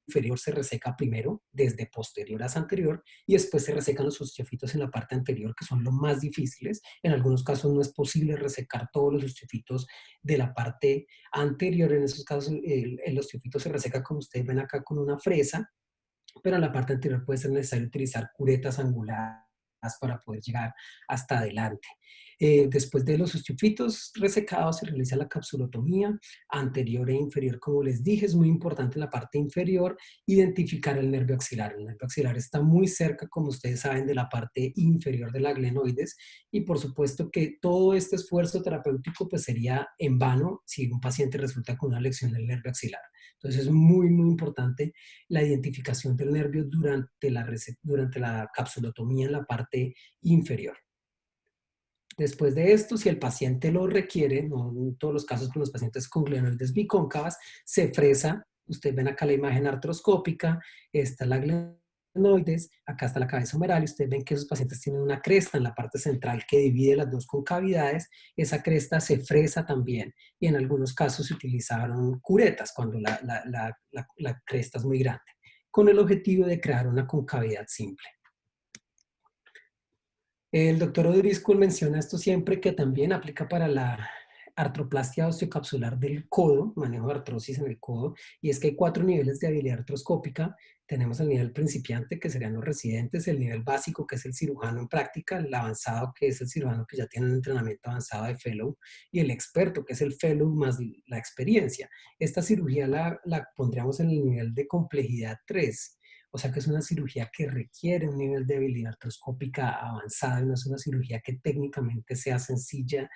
S1: inferior se reseca primero, desde posterior a anterior, y después se resecan los osteofitos en la parte anterior, que son los más difíciles. En algunos casos no es posible resecar todos los osteofitos de la parte anterior. En esos casos el osteofito se reseca, como ustedes ven acá, con una fresa, pero en la parte anterior puede ser necesario utilizar curetas angulares para poder llegar hasta adelante. Después de los osteofitos resecados se realiza la capsulotomía anterior e inferior. Como les dije, es muy importante en la parte inferior identificar el nervio axilar. El nervio axilar está muy cerca, como ustedes saben, de la parte inferior de la glenoides, y por supuesto que todo este esfuerzo terapéutico pues sería en vano si un paciente resulta con una lesión del nervio axilar. Entonces es muy, muy importante la identificación del nervio durante la capsulotomía en la parte inferior. Después de esto, si el paciente lo requiere, no en todos los casos con los pacientes con glenoides bicóncavas, se fresa. Ustedes ven acá la imagen artroscópica, está la glenoides, acá está la cabeza humeral, y ustedes ven que esos pacientes tienen una cresta en la parte central que divide las dos concavidades. Esa cresta se fresa también, y en algunos casos se utilizaron curetas cuando la cresta es muy grande, con el objetivo de crear una concavidad simple. El doctor O'Driscoll menciona esto siempre, que también aplica para la artroplastia osteocapsular del codo, manejo de artrosis en el codo, y es que hay 4 niveles de habilidad artroscópica. Tenemos el nivel principiante, que serían los residentes, el nivel básico, que es el cirujano en práctica, el avanzado, que es el cirujano que ya tiene un entrenamiento avanzado de fellow, y el experto, que es el fellow más la experiencia. Esta cirugía la pondríamos en el nivel de complejidad 3. O sea que es una cirugía que requiere un nivel de habilidad artroscópica avanzada, y no es una cirugía que técnicamente sea sencilla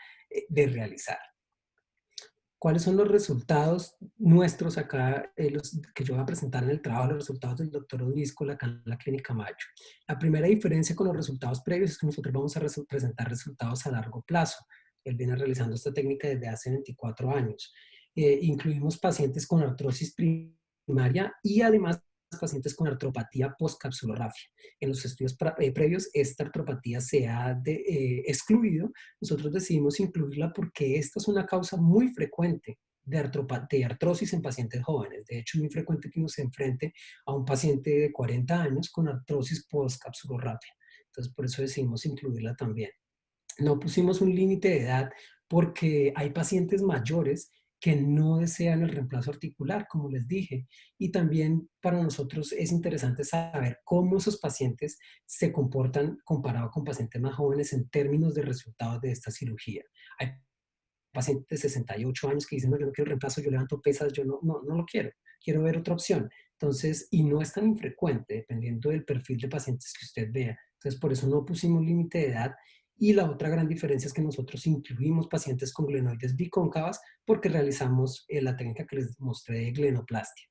S1: de realizar. ¿Cuáles son los resultados nuestros acá, los que yo voy a presentar en el trabajo, los resultados del doctor O'Driscoll acá en la Clínica Mayo? La primera diferencia con los resultados previos es que nosotros vamos a presentar resultados a largo plazo. Él viene realizando esta técnica desde hace 24 años. Incluimos pacientes con artrosis primaria y además pacientes con artropatía postcapsulorrafia. En los estudios previos, esta artropatía se ha excluido. Nosotros decidimos incluirla porque esta es una causa muy frecuente de artrosis en pacientes jóvenes. De hecho, es muy frecuente que uno se enfrente a un paciente de 40 años con artrosis postcapsulorrafia. Entonces, por eso decidimos incluirla también. No pusimos un límite de edad porque hay pacientes mayores que no desean el reemplazo articular, como les dije. Y también para nosotros es interesante saber cómo esos pacientes se comportan comparado con pacientes más jóvenes en términos de resultados de esta cirugía. Hay pacientes de 68 años que dicen, no, yo no quiero reemplazo, yo levanto pesas, yo no lo quiero ver otra opción. Entonces, y no es tan infrecuente, dependiendo del perfil de pacientes que usted vea. Entonces, por eso no pusimos límite de edad. Y la otra gran diferencia es que nosotros incluimos pacientes con glenoides bicóncavas porque realizamos la técnica que les mostré de glenoplastia.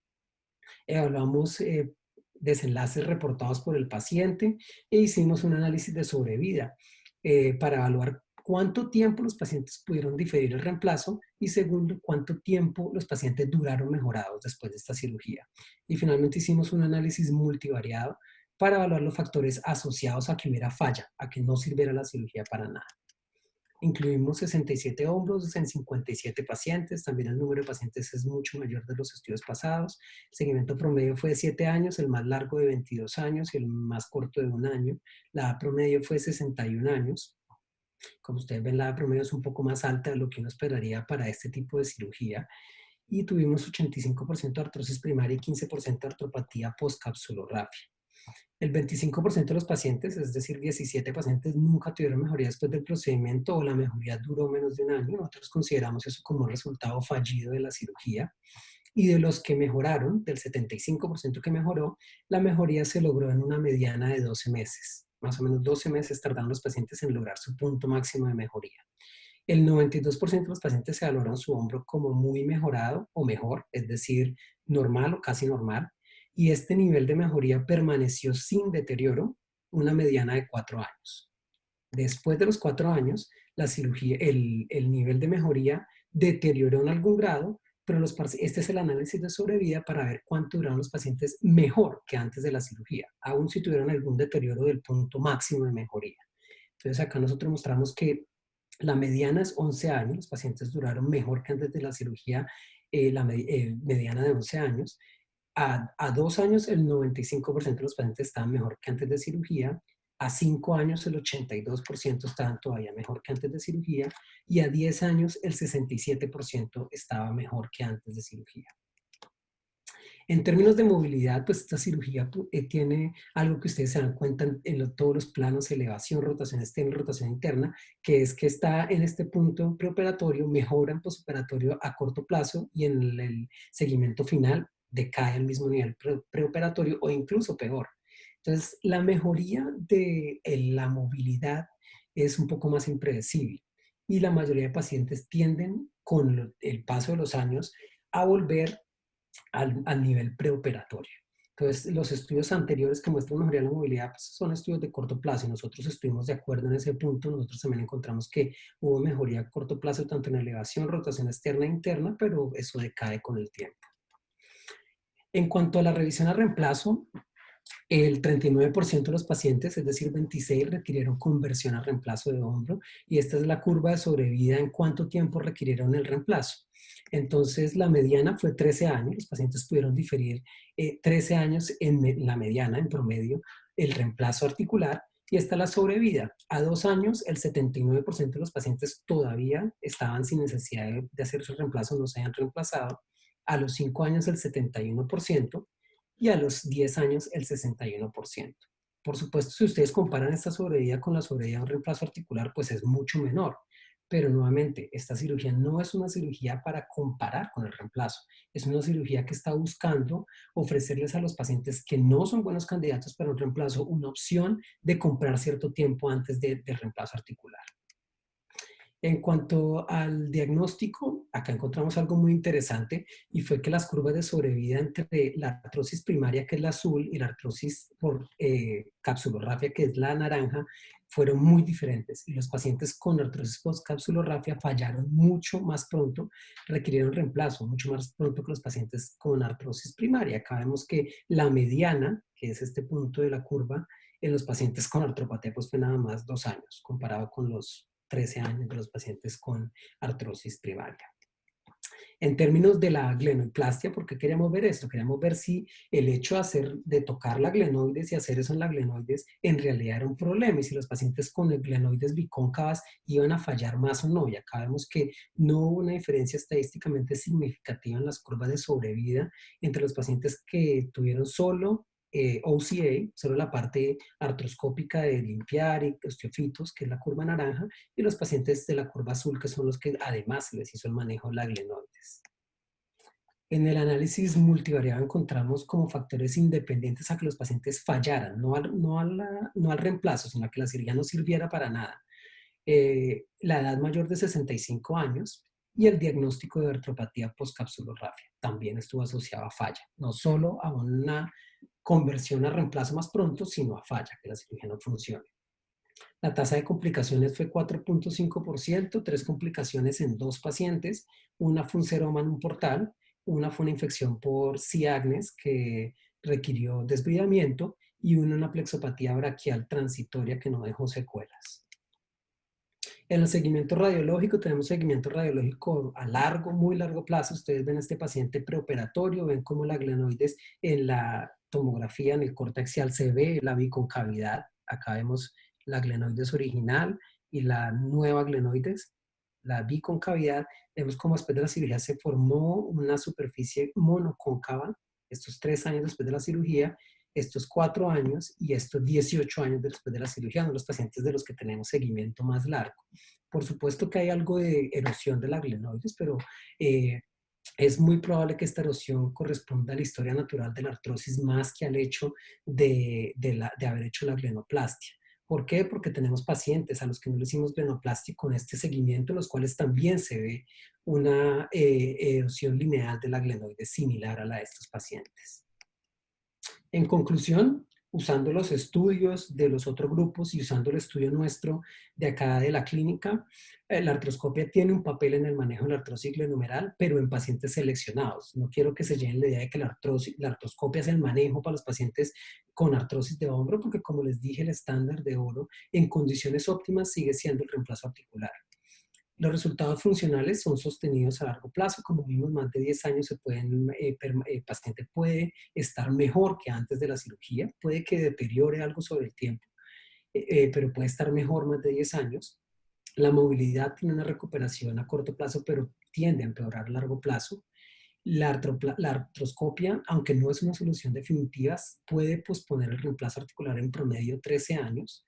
S1: Evaluamos desenlaces reportados por el paciente e hicimos un análisis de sobrevida para evaluar cuánto tiempo los pacientes pudieron diferir el reemplazo y segundo, cuánto tiempo los pacientes duraron mejorados después de esta cirugía. Y finalmente hicimos un análisis multivariado para evaluar los factores asociados a que hubiera falla, a que no sirviera la cirugía para nada. Incluimos 67 hombros en 57 pacientes. También el número de pacientes es mucho mayor de los estudios pasados. El seguimiento promedio fue de 7 años, el más largo de 22 años y el más corto de 1 año. La edad promedio fue 61 años. Como ustedes ven, la edad promedio es un poco más alta de lo que uno esperaría para este tipo de cirugía. y tuvimos 85% de artrosis primaria y 15% de artropatía postcapsulorrafia. El 25% de los pacientes, es decir, 17 pacientes, nunca tuvieron mejoría después del procedimiento o la mejoría duró menos de un año. Nosotros consideramos eso como un resultado fallido de la cirugía. Y de los que mejoraron, del 75% que mejoró, la mejoría se logró en una mediana de 12 meses. Más o menos 12 meses tardaron los pacientes en lograr su punto máximo de mejoría. El 92% de los pacientes se valoran su hombro como muy mejorado o mejor, es decir, normal o casi normal. Y este nivel de mejoría permaneció sin deterioro una mediana de 4 años. Después de los 4 años, la cirugía, el nivel de mejoría deterioró en algún grado, pero este es el análisis de sobrevida para ver cuánto duraron los pacientes mejor que antes de la cirugía, aun si tuvieron algún deterioro del punto máximo de mejoría. Entonces acá nosotros mostramos que la mediana es 11 años, los pacientes duraron mejor que antes de la cirugía, mediana de 11 años. A 2 años el 95% de los pacientes estaban mejor que antes de cirugía, a 5 años el 82% estaban todavía mejor que antes de cirugía y a 10 años el 67% estaba mejor que antes de cirugía. En términos de movilidad, pues esta cirugía tiene algo que ustedes se dan cuenta en todos los planos: elevación, rotación externa, rotación interna, que es que está en este punto preoperatorio, mejora en postoperatorio a corto plazo y en el seguimiento final decae al mismo nivel preoperatorio o incluso peor. Entonces, la mejoría de la movilidad es un poco más impredecible y la mayoría de pacientes tienden con el paso de los años a volver al nivel preoperatorio. Entonces, los estudios anteriores que muestran mejoría de la movilidad pues, son estudios de corto plazo y nosotros estuvimos de acuerdo en ese punto. Nosotros también encontramos que hubo mejoría a corto plazo tanto en elevación, rotación externa e interna, pero eso decae con el tiempo. En cuanto a la revisión a reemplazo, el 39% de los pacientes, es decir, 26, requirieron conversión a reemplazo de hombro y esta es la curva de sobrevida en cuánto tiempo requirieron el reemplazo. Entonces, la mediana fue 13 años, los pacientes pudieron diferir 13 años en la mediana, en promedio, el reemplazo articular y esta es la sobrevida. A 2 años, el 79% de los pacientes todavía estaban sin necesidad de hacer su reemplazo, no se habían reemplazado. A los 5 años, el 71%. Y a los 10 años el 61%. Por supuesto, si ustedes comparan esta sobrevida con la sobrevida de un reemplazo articular, pues es mucho menor. Pero nuevamente, esta cirugía no es una cirugía para comparar con el reemplazo. Es una cirugía que está buscando ofrecerles a los pacientes que no son buenos candidatos para un reemplazo una opción de comprar cierto tiempo antes del reemplazo articular. En cuanto al diagnóstico, acá encontramos algo muy interesante y fue que las curvas de sobrevida entre la artrosis primaria, que es la azul, y la artrosis por capsulorrafia, que es la naranja, fueron muy diferentes. Y los pacientes con artrosis post-capsulorrafia fallaron mucho más pronto, requirieron reemplazo mucho más pronto que los pacientes con artrosis primaria. Acá vemos que la mediana, que es este punto de la curva, en los pacientes con artropatía pues fue nada más 2 años, comparado con los 13 años de los pacientes con artrosis primaria. En términos de la glenoidplastia, ¿por qué queríamos ver esto? Queríamos ver si el hecho de tocar la glenoides y hacer eso en la glenoides en realidad era un problema y si los pacientes con glenoides bicóncavas iban a fallar más o no. Y acá vemos que no hubo una diferencia estadísticamente significativa en las curvas de sobrevida entre los pacientes que tuvieron solo OCA, solo la parte artroscópica de limpiar y osteofitos, que es la curva naranja, y los pacientes de la curva azul, que son los que además se les hizo el manejo de la glenoides. En el análisis multivariado encontramos como factores independientes a que los pacientes fallaran, no al reemplazo, sino a que la cirugía no sirviera para nada. La edad mayor de 65 años y el diagnóstico de artropatía postcapsulorrafia también estuvo asociado a falla, no solo a una conversión a reemplazo más pronto, sino a falla, que la cirugía no funcione. La tasa de complicaciones fue 4.5%, 3 complicaciones en 2 pacientes, una fue un seroma en un portal, una fue una infección por C. agnes que requirió desbridamiento y una plexopatía braquial transitoria que no dejó secuelas. En el seguimiento radiológico, tenemos seguimiento radiológico a largo, muy largo plazo. Ustedes ven a este paciente preoperatorio, ven cómo la glenoides en la tomografía, en el corte axial se ve la biconcavidad. Acá vemos la glenoides original y la nueva glenoides. la biconcavidad, vemos cómo después de la cirugía se formó una superficie monocóncava, estos 3 años después de la cirugía, estos 4 años y estos 18 años después de la cirugía, son los pacientes de los que tenemos seguimiento más largo. Por supuesto que hay algo de erosión de la glenoides, pero es muy probable que esta erosión corresponda a la historia natural de la artrosis más que al hecho de haber hecho la glenoplastia. ¿Por qué? Porque tenemos pacientes a los que no le hicimos glenoplastia con este seguimiento, en los cuales también se ve una erosión lineal de la glenoides similar a la de estos pacientes. En conclusión, usando los estudios de los otros grupos y usando el estudio nuestro de acá de la clínica, la artroscopia tiene un papel en el manejo de la artrosis glenohumeral, pero en pacientes seleccionados. No quiero que se lleven la idea de que la artroscopia es el manejo para los pacientes con artrosis de hombro, porque como les dije, el estándar de oro en condiciones óptimas sigue siendo el reemplazo articular. Los resultados funcionales son sostenidos a largo plazo. Como vimos, más de 10 años el paciente puede estar mejor que antes de la cirugía. Puede que deteriore algo sobre el tiempo, pero puede estar mejor más de 10 años. La movilidad tiene una recuperación a corto plazo, pero tiende a empeorar a largo plazo. La artroscopia, aunque no es una solución definitiva, puede posponer el reemplazo articular en promedio 13 años.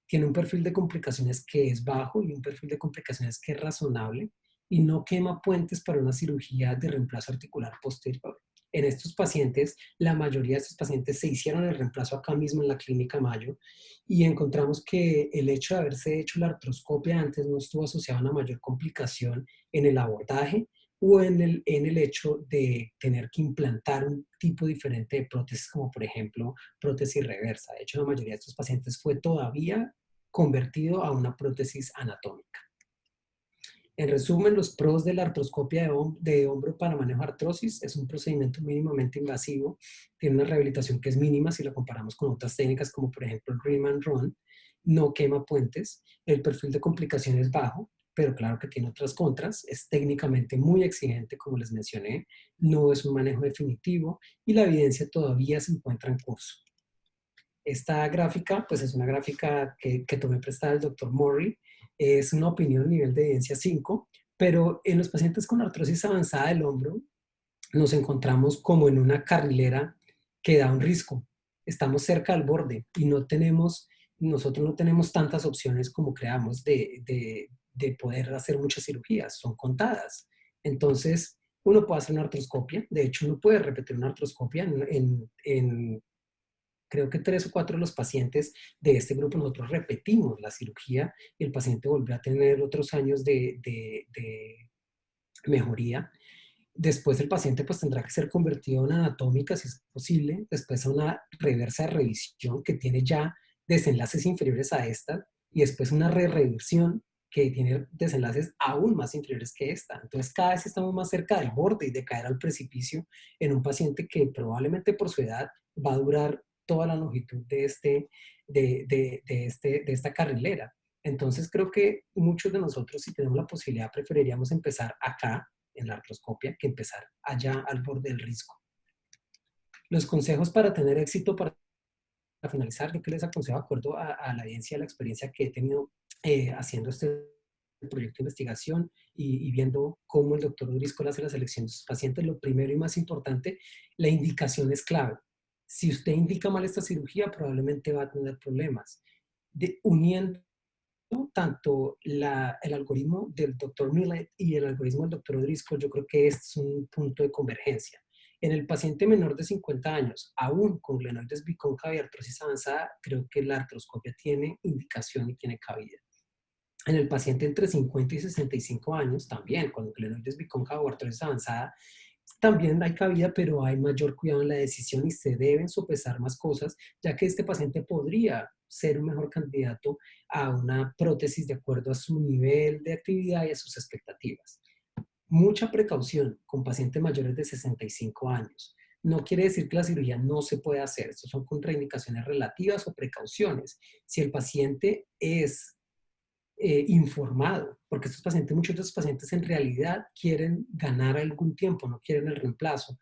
S1: Tiene un perfil de complicaciones que es bajo y un perfil de complicaciones que es razonable y no quema puentes para una cirugía de reemplazo articular posterior. En estos pacientes, la mayoría de estos pacientes se hicieron el reemplazo acá mismo en la Clínica Mayo y encontramos que el hecho de haberse hecho la artroscopia antes no estuvo asociado a una mayor complicación en el abordaje o en el hecho de tener que implantar un tipo diferente de prótesis, como por ejemplo prótesis reversa. De hecho, la mayoría de estos pacientes fue todavía convertido a una prótesis anatómica. En resumen, los pros de la artroscopia de hombro para manejo de artrosis: es un procedimiento mínimamente invasivo, tiene una rehabilitación que es mínima si la comparamos con otras técnicas como por ejemplo el Rim and Run, no quema puentes, el perfil de complicaciones es bajo, pero claro que tiene otras contras, es técnicamente muy exigente, como les mencioné, no es un manejo definitivo y la evidencia todavía se encuentra en curso. Esta gráfica, pues es una gráfica que tomé prestada del Dr. Murray, es una opinión nivel de evidencia 5, pero en los pacientes con artrosis avanzada del hombro nos encontramos como en una carrilera que da un risco. Estamos cerca del borde y nosotros no tenemos tantas opciones como creamos de poder hacer muchas cirugías, son contadas. Entonces, uno puede hacer una artroscopia, de hecho uno puede repetir una artroscopia en creo que 3 o 4 de los pacientes de este grupo nosotros repetimos la cirugía y el paciente volvió a tener otros años de mejoría. Después el paciente pues tendrá que ser convertido en anatómica si es posible, después a una reversa de revisión que tiene ya desenlaces inferiores a esta y después una reversión que tiene desenlaces aún más inferiores que esta. Entonces cada vez estamos más cerca del borde y de caer al precipicio en un paciente que probablemente por su edad va a durar toda la longitud de esta carrilera. Entonces creo que muchos de nosotros, si tenemos la posibilidad, preferiríamos empezar acá en la artroscopia que empezar allá al borde del risco. Los consejos para tener éxito, para finalizar, yo que les aconsejo de acuerdo a la evidencia y a la experiencia que he tenido haciendo este proyecto de investigación y viendo cómo el doctor Driscoll hace la selección de sus pacientes. Lo primero y más importante, la indicación es clave. Si usted indica mal esta cirugía, probablemente va a tener problemas. Uniendo tanto el algoritmo del Dr. Millett y el algoritmo del Dr. Driscoll, yo creo que este es un punto de convergencia. En el paciente menor de 50 años, aún con glenoides bicóncava y artrosis avanzada, creo que la artroscopia tiene indicación y tiene cabida. En el paciente entre 50 y 65 años, también con glenoides bicóncava o artrosis avanzada, también hay cabida, pero hay mayor cuidado en la decisión y se deben sopesar más cosas, ya que este paciente podría ser un mejor candidato a una prótesis de acuerdo a su nivel de actividad y a sus expectativas. Mucha precaución con pacientes mayores de 65 años. No quiere decir que la cirugía no se puede hacer. Estos son contraindicaciones relativas o precauciones. Si el paciente es informado, porque muchos de estos pacientes en realidad quieren ganar algún tiempo, no quieren el reemplazo.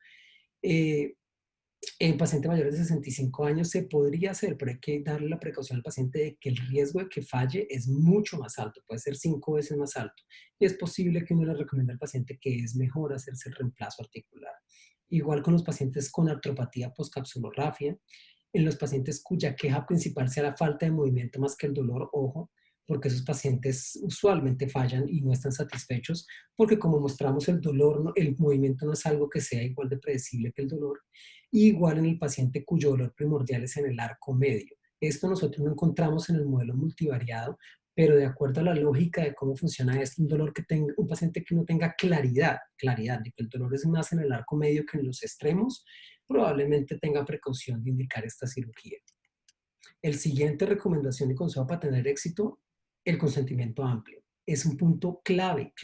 S1: En pacientes mayores de 65 años se podría hacer, pero hay que darle la precaución al paciente de que el riesgo de que falle es mucho más alto, puede ser 5 veces más alto. Y es posible que uno le recomiende al paciente que es mejor hacerse el reemplazo articular. Igual con los pacientes con artropatía postcapsulorrafia, en los pacientes cuya queja principal sea la falta de movimiento más que el dolor, ojo, porque esos pacientes usualmente fallan y no están satisfechos, porque como mostramos el dolor, el movimiento no es algo que sea igual de predecible que el dolor, y igual en el paciente cuyo dolor primordial es en el arco medio. Esto nosotros no encontramos en el modelo multivariado, pero de acuerdo a la lógica de cómo funciona esto, un dolor que tenga, un paciente que no tenga claridad de que el dolor es más en el arco medio que en los extremos, probablemente tenga precaución de indicar esta cirugía. El siguiente recomendación y consejo para tener éxito, el consentimiento amplio. Es un punto clave.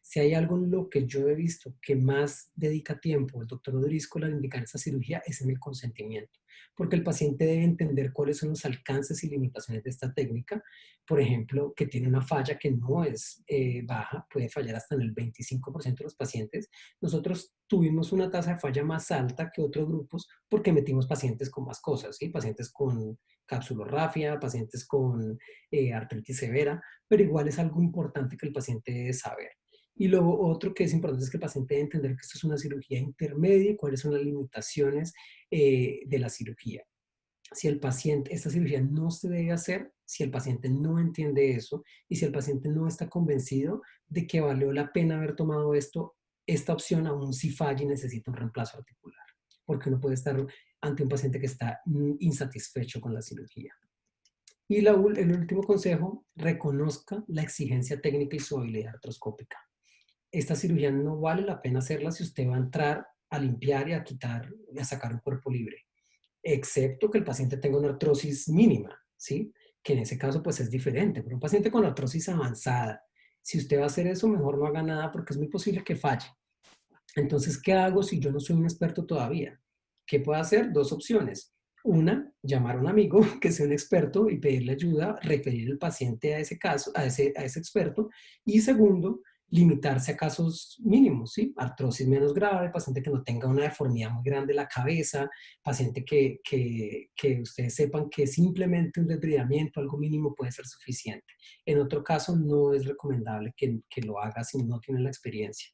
S1: Si hay algo en lo que yo he visto que más dedica tiempo el doctor Odrisco al indicar esa cirugía es en el consentimiento, porque el paciente debe entender cuáles son los alcances y limitaciones de esta técnica. Por ejemplo, que tiene una falla que no es baja, puede fallar hasta en el 25% de los pacientes. Nosotros tuvimos una tasa de falla más alta que otros grupos porque metimos pacientes con más cosas, ¿sí? Pacientes con capsulorrafia, pacientes con artritis severa, pero igual es algo importante que el paciente debe saber. Y lo otro que es importante es que el paciente debe entender que esto es una cirugía intermedia y cuáles son las limitaciones de la cirugía. Si el paciente, esta cirugía no se debe hacer, si el paciente no entiende eso y si el paciente no está convencido de que valió la pena haber tomado esta opción aún si falla y necesita un reemplazo articular, porque uno puede estar ante un paciente que está insatisfecho con la cirugía. Y el último consejo, reconozca la exigencia técnica y su habilidad artroscópica. Esta cirugía no vale la pena hacerla si usted va a entrar a limpiar y a quitar y a sacar un cuerpo libre, excepto que el paciente tenga una artrosis mínima, ¿sí? Que en ese caso pues es diferente, pero un paciente con artrosis avanzada, si usted va a hacer eso, mejor no haga nada porque es muy posible que falle. Entonces, ¿qué hago si yo no soy un experto todavía? ¿Qué puedo hacer? Dos opciones. Una, llamar a un amigo que sea un experto y pedirle ayuda, referir el paciente a ese caso, a ese experto. Y segundo, limitarse a casos mínimos, ¿sí? Artrosis menos grave, paciente que no tenga una deformidad muy grande en la cabeza, paciente que ustedes sepan que simplemente un desbridamiento, algo mínimo puede ser suficiente. En otro caso, no es recomendable que lo haga si no tiene la experiencia.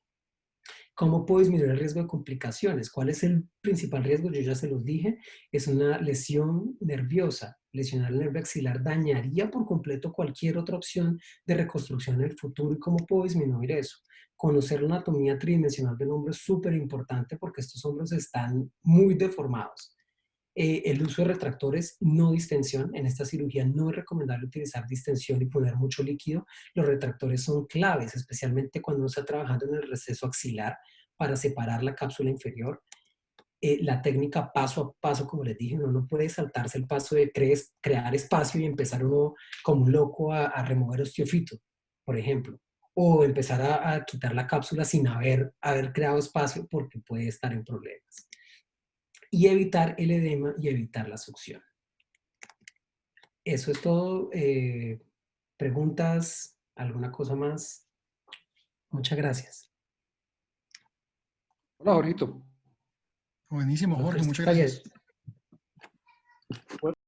S1: ¿Cómo puedo disminuir el riesgo de complicaciones? ¿Cuál es el principal riesgo? Yo ya se los dije, es una lesión nerviosa. Lesionar el nervio axilar dañaría por completo cualquier otra opción de reconstrucción en el futuro. ¿Y cómo puedo disminuir eso? Conocer la anatomía tridimensional del hombro es súper importante porque estos hombros están muy deformados. El uso de retractores, no distensión. En esta cirugía no es recomendable utilizar distensión y poner mucho líquido. Los retractores son claves, especialmente cuando uno está trabajando en el receso axilar para separar la cápsula inferior. La técnica paso a paso, como les dije, uno no puede saltarse el paso de crear espacio y empezar uno como un loco a remover osteofito, por ejemplo. O empezar a quitar la cápsula sin haber creado espacio porque puede estar en problemas. Y evitar el edema y evitar la succión. Eso es todo. ¿Preguntas? ¿Alguna cosa más? Muchas gracias.
S4: Hola, Jorgito.
S2: Buenísimo, Jorge, muchas gracias.